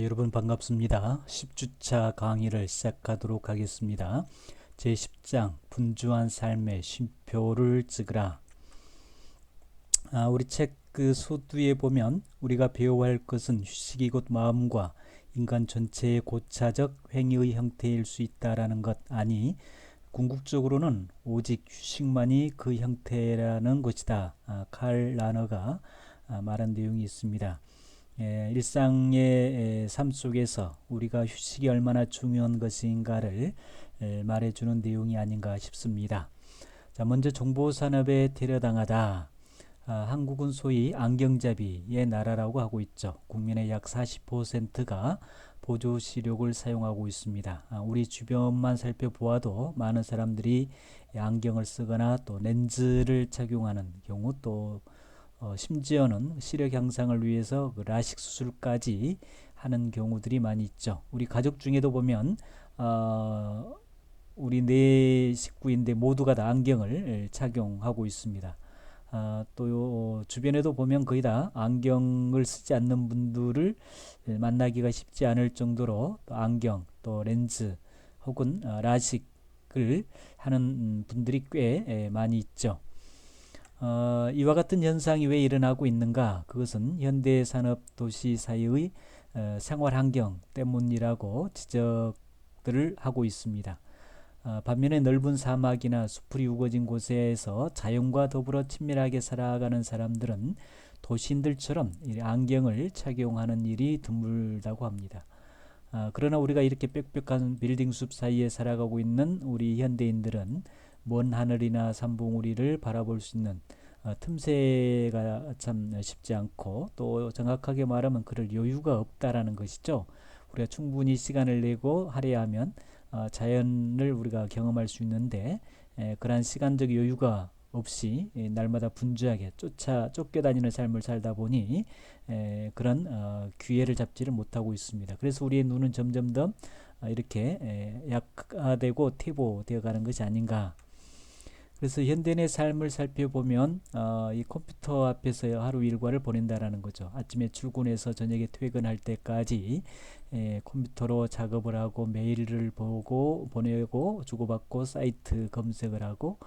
여러분 반갑습니다. 10주차 강의를 시작하도록 하겠습니다. 제10장 분주한 삶의 쉼표를 찍으라. 우리 책 그 소두에 보면 우리가 배워야 할 것은 휴식이 곧 마음과 인간 전체의 고차적 행위의 형태일 수 있다라는 것 아니 궁극적으로는 오직 휴식만이 그 형태라는 것이다. 칼 라너가 말한 내용이 있습니다. 일상의 삶 속에서 우리가 휴식이 얼마나 중요한 것인가를 말해주는 내용이 아닌가 싶습니다. 자, 먼저 정보산업에 데려당하다. 한국은 소위 안경잡이의 나라라고 하고 있죠. 국민의 약 40%가 보조시력을 사용하고 있습니다. 우리 주변만 살펴보아도 많은 사람들이 안경을 쓰거나 또 렌즈를 착용하는 경우 또 심지어는 시력 향상을 위해서 그 라식 수술까지 하는 경우들이 많이 있죠. 우리 가족 중에도 보면 우리 네 식구인데 모두가 다 안경을 착용하고 있습니다. 또 주변에도 보면 거의 다 안경을 쓰지 않는 분들을 만나기가 쉽지 않을 정도로 또 안경, 또 렌즈 혹은 라식을 하는 분들이 꽤 많이 있죠. 이와 같은 현상이 왜 일어나고 있는가? 그것은 현대산업도시 사회의 생활환경 때문이라고 지적들을 하고 있습니다. 반면에 넓은 사막이나 숲이 우거진 곳에서 자연과 더불어 친밀하게 살아가는 사람들은 도시인들처럼 안경을 착용하는 일이 드물다고 합니다. 그러나 우리가 이렇게 빽빽한 빌딩 숲 사이에 살아가고 있는 우리 현대인들은 먼 하늘이나 산봉우리를 바라볼 수 있는 틈새가 참 쉽지 않고 또 정확하게 말하면 그럴 여유가 없다라는 것이죠. 우리가 충분히 시간을 내고 할애하면 자연을 우리가 경험할 수 있는데 그러한 시간적 여유가 없이 날마다 분주하게 쫓겨다니는 삶을 살다 보니 그런 기회를 잡지를 못하고 있습니다. 그래서 우리의 눈은 점점 더 이렇게 약화되고 퇴보되어 가는 것이 아닌가. 그래서 현대인의 삶을 살펴보면 이 컴퓨터 앞에서 하루 일과를 보낸다라는 거죠. 아침에 출근해서 저녁에 퇴근할 때까지 컴퓨터로 작업을 하고 메일을 보고 보내고 주고받고 사이트 검색을 하고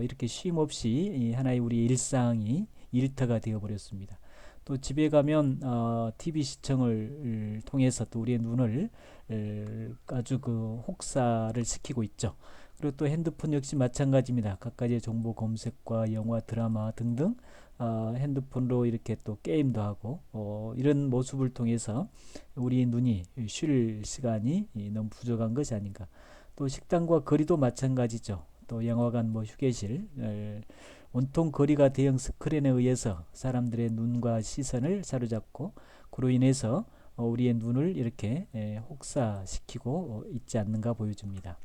이렇게 쉼 없이 하나의 우리 일상이 일터가 되어버렸습니다. 또 집에 가면 TV 시청을 통해서 또 우리의 눈을 아주 그 혹사를 시키고 있죠. 그리고 또 핸드폰 역시 마찬가지입니다. 각가지의 정보 검색과 영화, 드라마 등등 핸드폰으로 이렇게 또 게임도 하고 이런 모습을 통해서 우리 눈이 쉴 시간이 너무 부족한 것이 아닌가. 또 식당과 거리도 마찬가지죠. 또 영화관, 휴게실 온통 거리가 대형 스크린에 의해서 사람들의 눈과 시선을 사로잡고 그로 인해서 우리의 눈을 이렇게 혹사시키고 있지 않는가 보여집니다.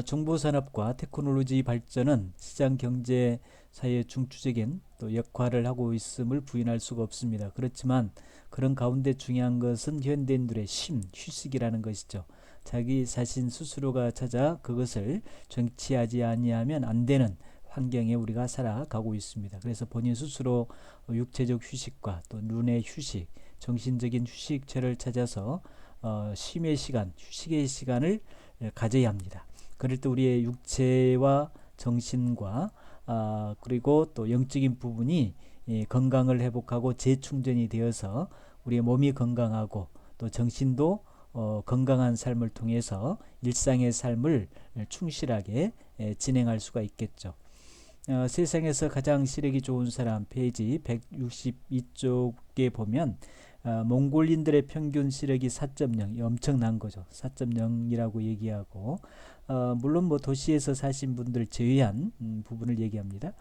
정보산업과 테크놀로지 발전은 시장 경제 사회의 중추적인 또 역할을 하고 있음을 부인할 수가 없습니다. 그렇지만 그런 가운데 중요한 것은 현대인들의 휴식이라는 것이죠. 자기 자신 스스로가 찾아 그것을 정치하지 아니하면 안 되는 환경에 우리가 살아가고 있습니다. 그래서 본인 스스로 육체적 휴식과 또 눈의 휴식, 정신적인 휴식처를 찾아서 쉼의 시간, 휴식의 시간을 가져야 합니다. 그럴 때 우리의 육체와 정신과 그리고 또 영적인 부분이 건강을 회복하고 재충전이 되어서 우리의 몸이 건강하고 또 정신도 건강한 삶을 통해서 일상의 삶을 충실하게 진행할 수가 있겠죠. 세상에서 가장 시력이 좋은 사람 페이지 162쪽에 보면 몽골인들의 평균 시력이 4.0 엄청난 거죠. 4.0이라고 얘기하고 물론 도시에서 사신 분들 제외한 부분을 얘기합니다.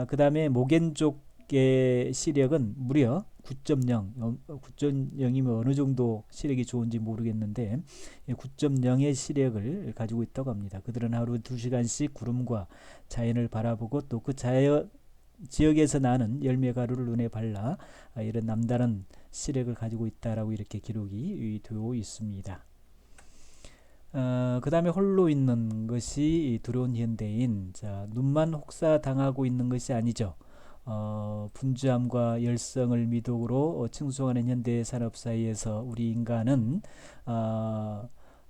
그 다음에 모겐족의 시력은 무려 9.0 9.0이면 어느 정도 시력이 좋은지 모르겠는데 9.0의 시력을 가지고 있다고 합니다. 그들은 하루 2시간씩 구름과 자연을 바라보고 또 그 자연 지역에서 나는 열매 가루를 눈에 발라 이런 남다른 시력을 가지고 있다라고 이렇게 기록이 되어 있습니다. 그 다음에 홀로 있는 것이 두려운 현대인. 자, 눈만 혹사 당하고 있는 것이 아니죠. 분주함과 열성을 미덕으로 충성하는 현대 산업 사회에서 우리 인간은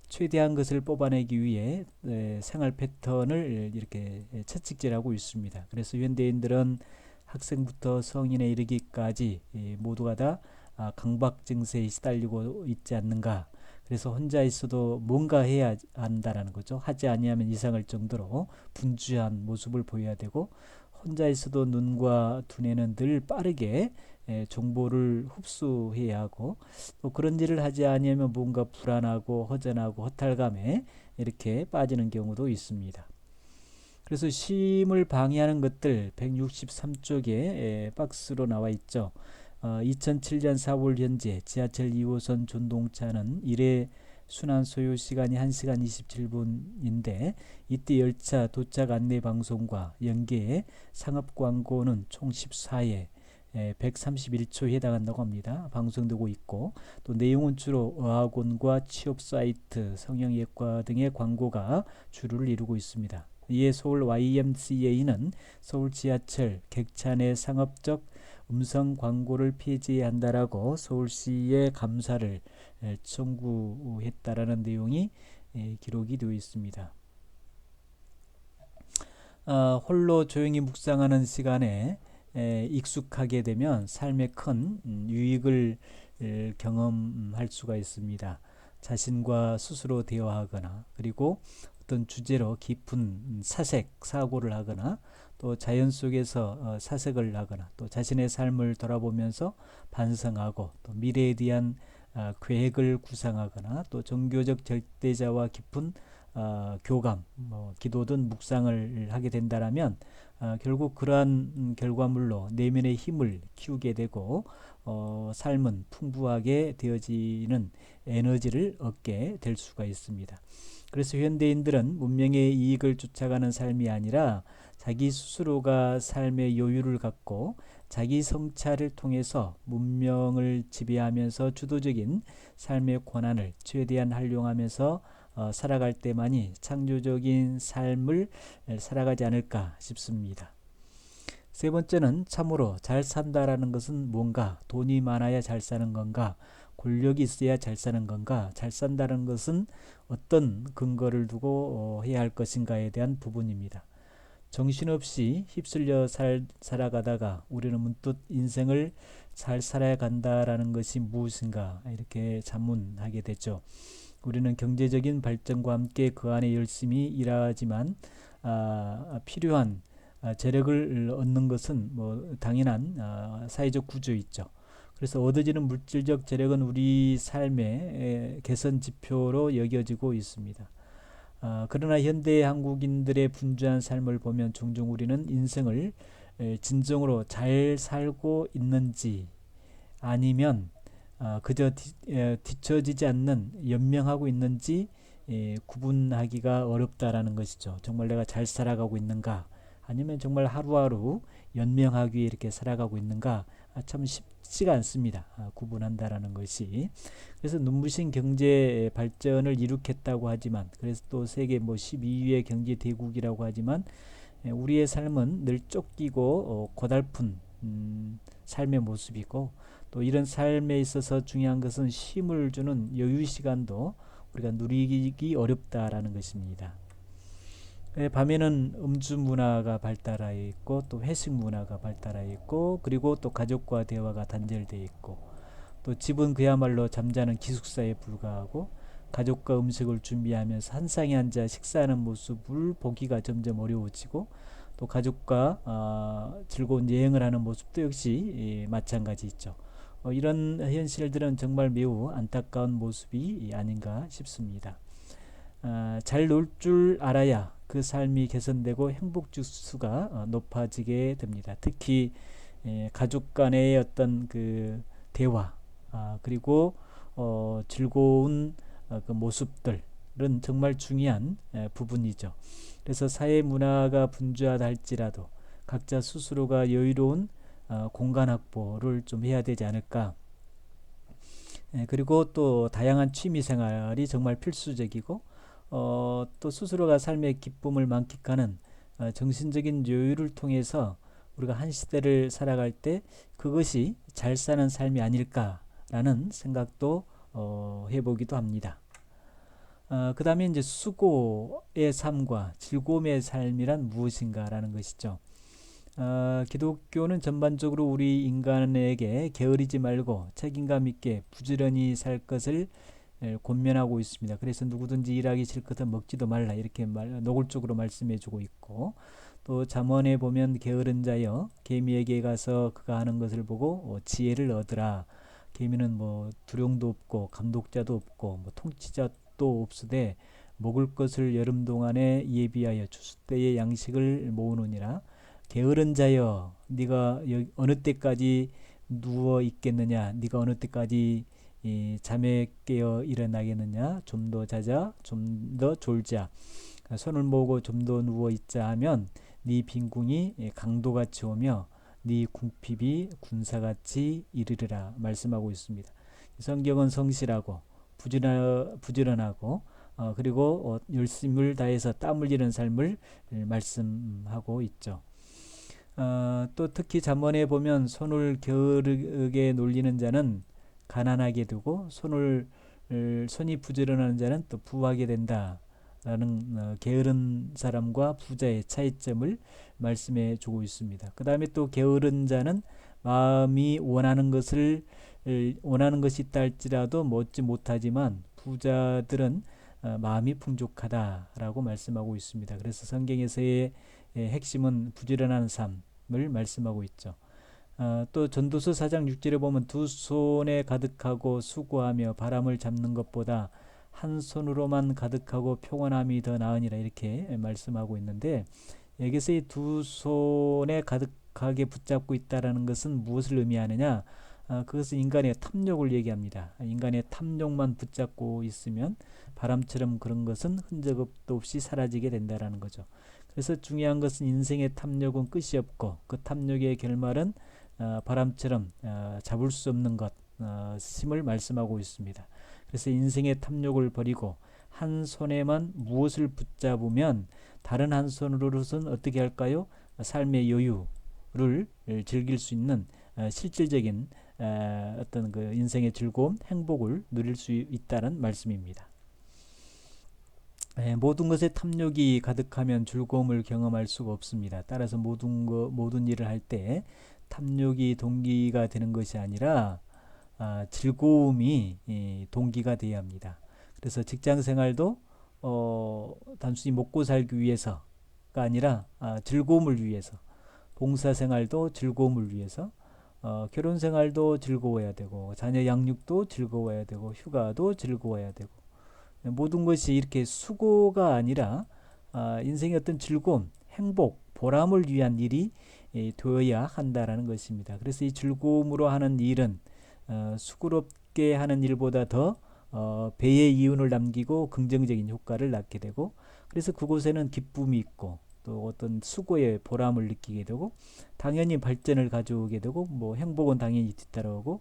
최대한 것을 뽑아내기 위해 생활 패턴을 이렇게 채찍질하고 있습니다. 그래서 현대인들은 학생부터 성인에 이르기까지 모두가 다 강박 증세에 시달리고 있지 않는가. 그래서 혼자 있어도 뭔가 해야 한다라는 거죠. 하지 아니하면 이상할 정도로 분주한 모습을 보여야 되고, 혼자 있어도 눈과 두뇌는 늘 빠르게 정보를 흡수해야 하고, 또 그런 일을 하지 아니하면 뭔가 불안하고 허전하고 허탈감에 이렇게 빠지는 경우도 있습니다. 그래서 쉼을 방해하는 것들 163쪽에 박스로 나와 있죠. 2007년 4월 현재 지하철 2호선 전동차는 1회 순환 소요 시간이 1시간 27분인데 이때 열차 도착 안내 방송과 연계의 상업 광고는 총 14회 131초에 해당한다고 합니다. 방송되고 있고, 또 내용은 주로 어학원과 취업 사이트, 성형외과 등의 광고가 주를 이루고 있습니다. 이에 서울 YMCA는 서울 지하철 객차 내 상업적 음성 광고를 폐지해야 한다라고 서울시에 감사를 청구했다라는 내용이 기록이 되어 있습니다. 홀로 조용히 묵상하는 시간에 익숙하게 되면 삶에 큰 유익을 경험할 수가 있습니다. 자신과 스스로 대화하거나, 그리고 어떤 주제로 깊은 사색, 사고를 하거나, 또 자연 속에서 사색을 하거나, 또 자신의 삶을 돌아보면서 반성하고, 또 미래에 대한 계획을 구상하거나, 또 종교적 절대자와 깊은 교감, 기도든 묵상을 하게 된다라면 결국 그러한 결과물로 내면의 힘을 키우게 되고 삶은 풍부하게 되어지는 에너지를 얻게 될 수가 있습니다. 그래서 현대인들은 문명의 이익을 쫓아가는 삶이 아니라 자기 스스로가 삶의 여유를 갖고 자기 성찰을 통해서 문명을 지배하면서 주도적인 삶의 권한을 최대한 활용하면서 살아갈 때만이 창조적인 삶을 살아가지 않을까 싶습니다. 세 번째는 참으로 잘 산다라는 것은 뭔가, 돈이 많아야 잘 사는 건가, 권력이 있어야 잘 사는 건가, 잘 산다는 것은 어떤 근거를 두고 해야 할 것인가에 대한 부분입니다. 정신없이 휩쓸려 살아가다가 우리는 문득 인생을 잘 살아야 간다라는 것이 무엇인가 이렇게 자문하게 되죠. 우리는 경제적인 발전과 함께 그 안에 열심히 일하지만 필요한 재력을 얻는 것은 당연한 사회적 구조있죠. 그래서 얻어지는 물질적 재력은 우리 삶의 개선 지표로 여겨지고 있습니다. 그러나 현대 한국인들의 분주한 삶을 보면 종종 우리는 인생을 진정으로 잘 살고 있는지 아니면 그저 뒤처지지 않는 연명하고 있는지 구분하기가 어렵다라는 것이죠. 정말 내가 잘 살아가고 있는가, 아니면 정말 하루하루 연명하기 위해 이렇게 살아가고 있는가, 참 쉽지가 않습니다. 구분한다라는 것이. 그래서 눈부신 경제 발전을 이룩했다고 하지만, 그래서 또 세계 12위의 경제 대국이라고 하지만 우리의 삶은 늘 쫓기고 고달픈 삶의 모습이고, 또 이런 삶에 있어서 중요한 것은 쉼을 주는 여유 시간도 우리가 누리기 어렵다라는 것입니다. 밤에는 음주 문화가 발달하여 있고, 또 회식 문화가 발달하여 있고, 그리고 또 가족과 대화가 단절되어 있고, 또 집은 그야말로 잠자는 기숙사에 불과하고, 가족과 음식을 준비하면서 한 상에 앉아 식사하는 모습을 보기가 점점 어려워지고, 또 가족과 즐거운 여행을 하는 모습도 역시 마찬가지 있죠. 이런 현실들은 정말 매우 안타까운 모습이 아닌가 싶습니다. 잘 놀 줄 알아야 그 삶이 개선되고 행복 지수가 높아지게 됩니다. 특히 가족 간의 어떤 그 대화, 그리고 즐거운 그 모습들은 정말 중요한 부분이죠. 그래서 사회 문화가 분주하다 할지라도 각자 스스로가 여유로운 공간 확보를 좀 해야 되지 않을까. 그리고 또 다양한 취미 생활이 정말 필수적이고, 또 스스로가 삶의 기쁨을 만끽하는 정신적인 여유를 통해서 우리가 한 시대를 살아갈 때 그것이 잘 사는 삶이 아닐까라는 생각도 해보기도 합니다. 그 다음에 이제 수고의 삶과 즐거움의 삶이란 무엇인가라는 것이죠. 기독교는 전반적으로 우리 인간에게 게으르지 말고 책임감 있게 부지런히 살 것을 권면하고 있습니다. 그래서 누구든지 일하기 싫거든 먹지도 말라 이렇게 노골적으로 말씀해주고 있고, 또 잠언에 보면 게으른 자여 개미에게 가서 그가 하는 것을 보고 지혜를 얻으라. 개미는 뭐 두령도 없고 감독자도 없고 뭐 통치자도 없으되 먹을 것을 여름 동안에 예비하여 추수 때의 양식을 모으느니라. 게으른 자여 네가 어느 때까지 누워 있겠느냐, 네가 어느 때까지 잠에 깨어 일어나겠느냐. 좀 더 자자, 좀 더 졸자, 손을 모으고 좀 더 누워 있자 하면 네 빈궁이 강도같이 오며 네 궁핍이 군사같이 이르리라 말씀하고 있습니다. 성경은 성실하고 부지런하고 그리고 열심을 다해서 땀 흘리는 삶을 말씀하고 있죠. 또 특히 잠언에 보면 손을 게으르게 놀리는 자는 가난하게 되고 손이 부지런한 자는 또 부하게 된다라는 게으른 사람과 부자의 차이점을 말씀해 주고 있습니다. 그 다음에 또 게으른 자는 마음이 원하는 것이 있다 할지라도 얻지 못하지만 부자들은 마음이 풍족하다라고 말씀하고 있습니다. 그래서 성경에서의 핵심은 부지런한 삶을 말씀하고 있죠. 또 전도서 4장 6절에 보면 두 손에 가득하고 수고하며 바람을 잡는 것보다 한 손으로만 가득하고 평안함이 더 나으니라 이렇게 말씀하고 있는데, 여기서 이 두 손에 가득하게 붙잡고 있다라는 것은 무엇을 의미하느냐? 그것은 인간의 탐욕을 얘기합니다. 인간의 탐욕만 붙잡고 있으면 바람처럼 그런 것은 흔적도 없이 사라지게 된다라는 거죠. 그래서 중요한 것은 인생의 탐욕은 끝이 없고 그 탐욕의 결말은 바람처럼 잡을 수 없는 것임을 말씀하고 있습니다. 그래서 인생의 탐욕을 버리고 한 손에만 무엇을 붙잡으면 다른 한 손으로는 어떻게 할까요? 삶의 여유를 즐길 수 있는 실질적인 어떤 그 인생의 즐거움, 행복을 누릴 수 있다는 말씀입니다. 모든 것에 탐욕이 가득하면 즐거움을 경험할 수가 없습니다. 따라서 모든 일을 할 때 탐욕이 동기가 되는 것이 아니라 즐거움이 동기가 되어야 합니다. 그래서 직장 생활도 단순히 먹고 살기 위해서가 아니라 즐거움을 위해서, 봉사 생활도 즐거움을 위해서, 결혼 생활도 즐거워야 되고, 자녀 양육도 즐거워야 되고, 휴가도 즐거워야 되고, 모든 것이 이렇게 수고가 아니라 인생의 어떤 즐거움, 행복, 보람을 위한 일이 되어야 한다라는 것입니다. 그래서 이 즐거움으로 하는 일은 수고롭게 하는 일보다 더 배의 이윤을 남기고 긍정적인 효과를 낳게 되고, 그래서 그곳에는 기쁨이 있고 또 어떤 수고의 보람을 느끼게 되고 당연히 발전을 가져오게 되고 뭐 행복은 당연히 뒤따라오고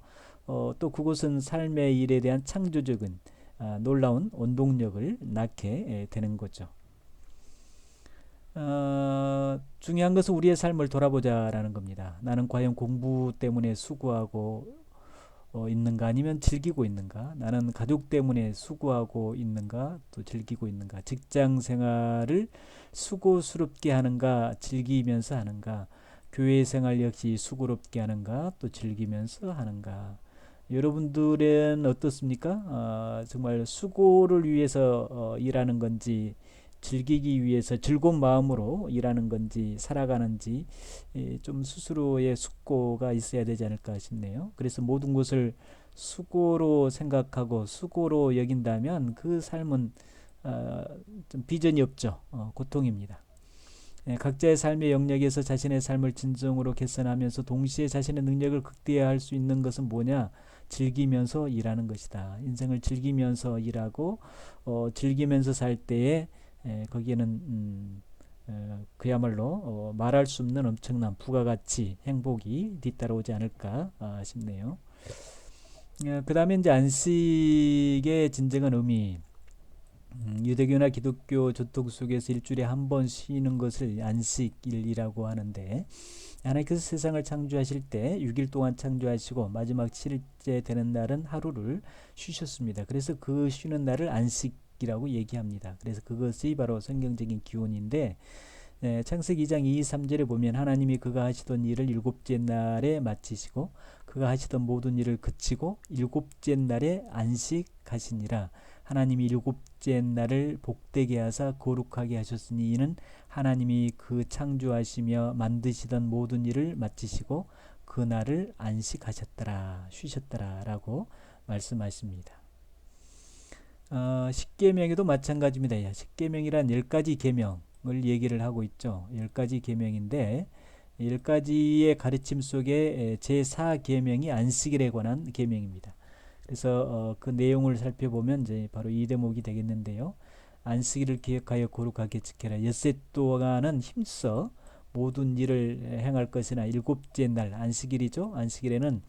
또 그곳은 삶의 일에 대한 창조적인 놀라운 원동력을 낳게 되는 거죠. 중요한 것은 우리의 삶을 돌아보자라는 겁니다. 나는 과연 공부 때문에 수고하고 있는가, 아니면 즐기고 있는가? 나는 가족 때문에 수고하고 있는가, 또 즐기고 있는가? 직장 생활을 수고스럽게 하는가, 즐기면서 하는가? 교회 생활 역시 수고롭게 하는가, 또 즐기면서 하는가? 여러분들은 어떻습니까? 정말 수고를 위해서 일하는 건지, 즐기기 위해서 즐거운 마음으로 일하는 건지 살아가는지 좀 스스로의 숙고가 있어야 되지 않을까 싶네요. 그래서 모든 것을 수고로 생각하고 수고로 여긴다면 그 삶은 좀 비전이 없죠. 고통입니다. 각자의 삶의 영역에서 자신의 삶을 진정으로 개선하면서 동시에 자신의 능력을 극대화할 수 있는 것은 뭐냐? 즐기면서 일하는 것이다. 인생을 즐기면서 일하고 즐기면서 살 때에 거기에는 그야말로 말할 수 없는 엄청난 부가가치, 행복이 뒤따라오지 않을까 싶네요. 그 다음에 이제 안식의 진정한 의미. 유대교나 기독교 전통 속에서 일주일에 한 번 쉬는 것을 안식일이라고 하는데, 하나님께서 세상을 창조하실 때 6일 동안 창조하시고 마지막 7일째 되는 날은 하루를 쉬셨습니다. 그래서 그 쉬는 날을 안식이라고 얘기합니다. 그래서 그것이 바로 성경적인 기원인데, 창세기 2장 2, 3절에 보면 하나님이 그가 하시던 일을 일곱째 날에 마치시고 그가 하시던 모든 일을 그치고 일곱째 날에 안식하시니라. 하나님이 일곱째 날을 복되게 하사 거룩하게 하셨으니 이는 하나님이 그 창조하시며 만드시던 모든 일을 마치시고 그 날을 안식하셨더라, 쉬셨더라 라고 말씀하십니다. 십계명에도 마찬가지입니다. 십계명이란 10가지 계명을 얘기를 하고 있죠. 10가지 계명인데 10가지의 가르침 속에 제4계명이 안식일에 관한 계명입니다. 그래서 그 내용을 살펴보면 이제 바로 이 대목이 되겠는데요. 안식일을 기억하여 거룩하게 지켜라. 엿새 동안은 힘써 모든 일을 행할 것이나 일곱째 날 안식일이죠. 안식일에는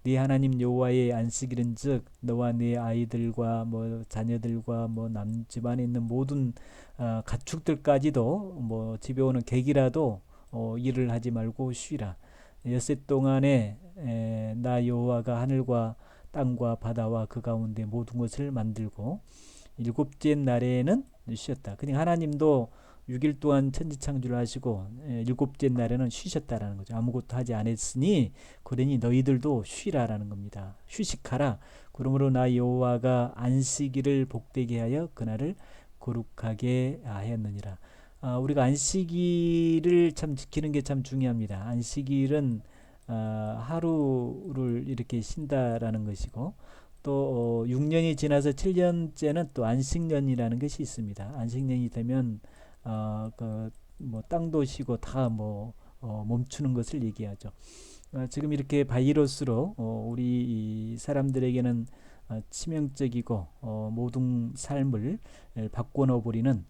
네 하나님 여호와의 안식일은즉 너와 네 아이들과 뭐 자녀들과 뭐 남 집안에 있는 모든 가축들까지도 뭐 집에 오는 객이라도 일을 하지 말고 쉬라. 엿새 동안에 나 여호와가 하늘과 땅과 바다와 그 가운데 모든 것을 만들고 일곱째 날에는 쉬었다. 그러니까 하나님도 6일 동안 천지창조를 하시고 일곱째 날에는 쉬셨다라는 거죠. 아무것도 하지 않았으니 그러니 너희들도 쉬라라는 겁니다. 휴식하라. 그러므로 나 여호와가 안식일을 복되게 하여 그날을 거룩하게 하였느니라. 우리가 안식일을 참 지키는 게 참 중요합니다. 안식일은 하루를 이렇게 쉰다라는 것이고 또 6년이 지나서 7년째는 또 안식년이라는 것이 있습니다. 안식년이 되면 뭐 땅도 쉬고 다 멈추는 것을 얘기하죠. 지금 이렇게 바이러스로 우리 사람들에게는 치명적이고 모든 삶을 바꿔놓는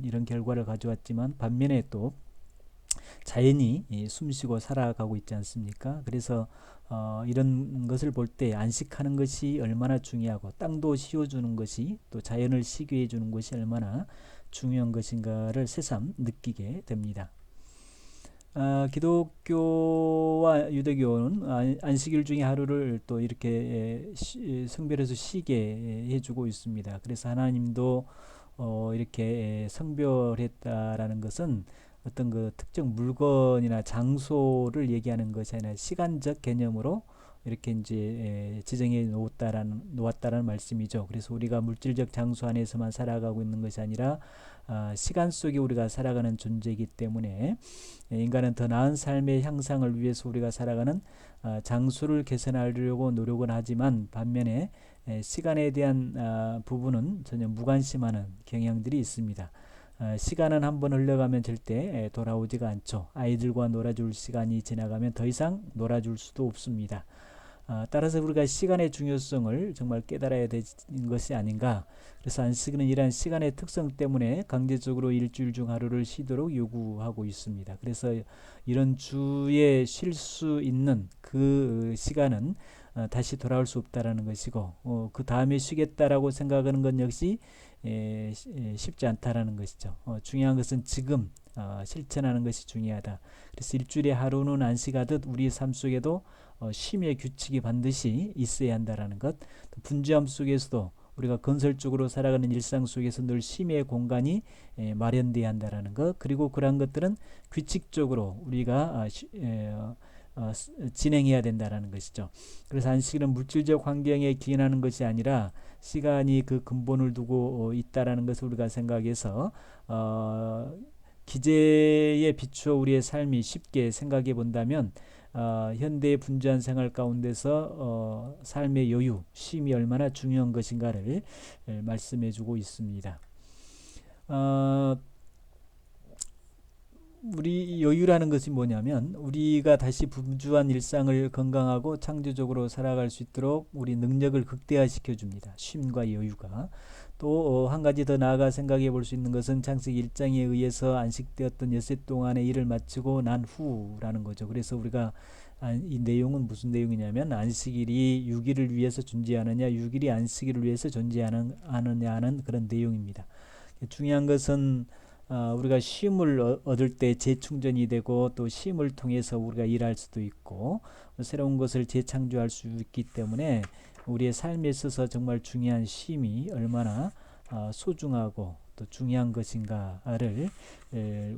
이런 결과를 가져왔지만 반면에 또 자연이 숨쉬고 살아가고 있지 않습니까? 그래서 이런 것을 볼 때 안식하는 것이 얼마나 중요하고 땅도 쉬어주는 것이 또 자연을 쉬게 해주는 것이 얼마나 중요한 것인가를 새삼 느끼게 됩니다. 기독교와 유대교는 안식일 중에 하루를 또 이렇게 성별해서 쉬게 해주고 있습니다. 그래서 하나님도 이렇게 성별했다라는 것은 어떤 그 특정 물건이나 장소를 얘기하는 것이 아니라 시간적 개념으로 이렇게 이제 지정해 놓았다라는 말씀이죠. 그래서 우리가 물질적 장소 안에서만 살아가고 있는 것이 아니라 시간 속에 우리가 살아가는 존재이기 때문에 인간은 더 나은 삶의 향상을 위해서 우리가 살아가는 장소를 개선하려고 노력은 하지만 반면에 시간에 대한 부분은 전혀 무관심하는 경향들이 있습니다. 시간은 한번 흘러가면 절대 돌아오지가 않죠. 아이들과 놀아줄 시간이 지나가면 더 이상 놀아줄 수도 없습니다. 따라서 우리가 시간의 중요성을 정말 깨달아야 되는 것이 아닌가. 그래서 안식일은 이러한 시간의 특성 때문에 강제적으로 일주일 중 하루를 쉬도록 요구하고 있습니다. 그래서 이런 주에 쉴 수 있는 그 시간은 다시 돌아올 수 없다라는 것이고 그 다음에 쉬겠다라고 생각하는 것 역시 쉽지 않다라는 것이죠. 중요한 것은 지금 실천하는 것이 중요하다. 그래서 일주일에 하루는 안식하듯 우리 삶 속에도 쉼의 규칙이 반드시 있어야 한다라는 것. 분주함 속에서도 우리가 건설적으로 살아가는 일상 속에서 늘 쉼의 공간이 마련돼야 한다라는 것. 그리고 그러한 것들은 규칙적으로 우리가 진행해야 된다라는 것이죠. 그래서 안식일은 물질적 환경에 기인하는 것이 아니라 시간이 그 근본을 두고 있다라는 것을 우리가 생각해서 기제에 비추어 우리의 삶이 쉽게 생각해 본다면 현대의 분주한 생활 가운데서 삶의 여유, 쉼이 얼마나 중요한 것인가를 말씀해 주고 있습니다. 우리 여유라는 것이 뭐냐면 우리가 다시 분주한 일상을 건강하고 창조적으로 살아갈 수 있도록 우리 능력을 극대화시켜 줍니다. 쉼과 여유가. 또 한 가지 더 나아가 생각해 볼 수 있는 것은 창세기 1장에 의해서 안식되었던 엿새 동안의 일을 마치고 난 후라는 거죠. 그래서 우리가 이 내용은 무슨 내용이냐면 안식일이 6일을 위해서 존재하느냐 6일이 안식일을 위해서 존재하느냐는 그런 내용입니다. 중요한 것은 우리가 쉼을 얻을 때 재충전이 되고 또 쉼을 통해서 우리가 일할 수도 있고 새로운 것을 재창조할 수 있기 때문에 우리의 삶에 있어서 정말 중요한 쉼이 얼마나 소중하고 또 중요한 것인가를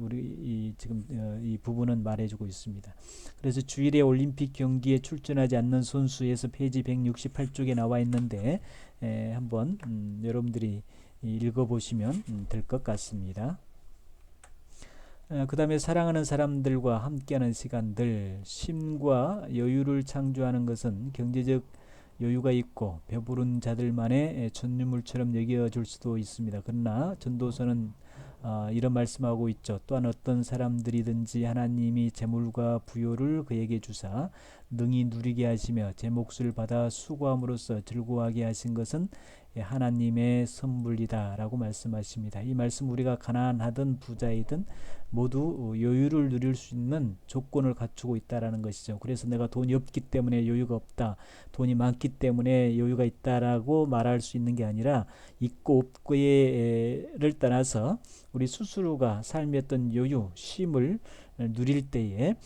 우리 지금 이 부분은 말해주고 있습니다. 그래서 주일에 올림픽 경기에 출전하지 않는 선수에서 페이지 168쪽에 나와 있는데 한번 여러분들이 읽어보시면 될 것 같습니다. 그 다음에 사랑하는 사람들과 함께하는 시간들, 쉼과 여유를 창조하는 것은 경제적 여유가 있고 배부른 자들만의 전유물처럼 여겨질 수도 있습니다. 그러나 전도서는 이런 말씀하고 있죠. 또한 어떤 사람들이든지 하나님이 재물과 부요를 그에게 주사 능히 누리게 하시며 제 몫을 받아 수고함으로써 즐거워하게 하신 것은 하나님의 선물이다 라고 말씀하십니다. 이 말씀 우리가 가난하든 부자이든 모두 여유를 누릴 수 있는 조건을 갖추고 있다라는 것이죠. 그래서 내가 돈이 없기 때문에 여유가 없다, 돈이 많기 때문에 여유가 있다라고 말할 수 있는 게 아니라 있고 없고를 떠나서 우리 스스로가 삶의 어떤 여유, 쉼을 누릴 때에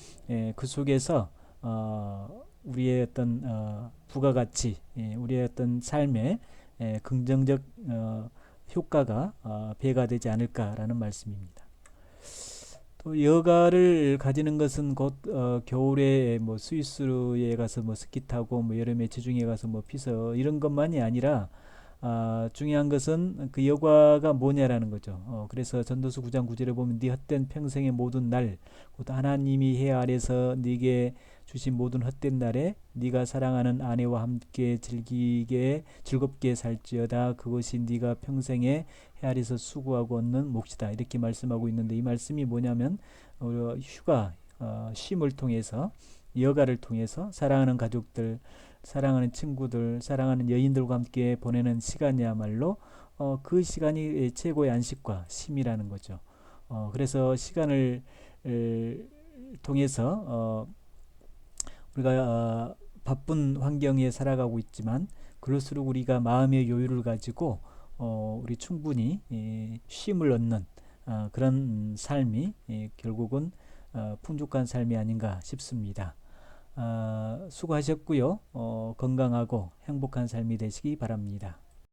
그 속에서 우리의 어떤 부가가치, 우리의 어떤 삶의 긍정적 효과가 배가 되지 않을까라는 말씀입니다. 또 여가를 가지는 것은 곧 겨울에 뭐 스위스에 가서 뭐 스키 타고 뭐 여름에 지중해 가서 뭐 피서 이런 것만이 아니라 중요한 것은 그 여가가 뭐냐라는 거죠. 그래서 전도서 9장 9절에 보면 네 헛된 평생의 모든 날, 곧 하나님이 해 아래서 네게 주신 모든 헛된 날에 네가 사랑하는 아내와 함께 즐겁게 살지어다. 그것이 네가 평생에 해 아래서 수고하고 얻는 몫이다. 이렇게 말씀하고 있는데 이 말씀이 뭐냐면 휴가, 쉼을 통해서 여가를 통해서 사랑하는 가족들, 사랑하는 친구들, 사랑하는 여인들과 함께 보내는 시간이야말로 그 시간이 최고의 안식과 쉼이라는 거죠. 그래서 시간을 통해서 우리가 바쁜 환경에 살아가고 있지만 그럴수록 우리가 마음의 여유를 가지고 우리 충분히 쉼을 얻는 그런 삶이 결국은 풍족한 삶이 아닌가 싶습니다. 수고하셨고요. 건강하고 행복한 삶이 되시기 바랍니다.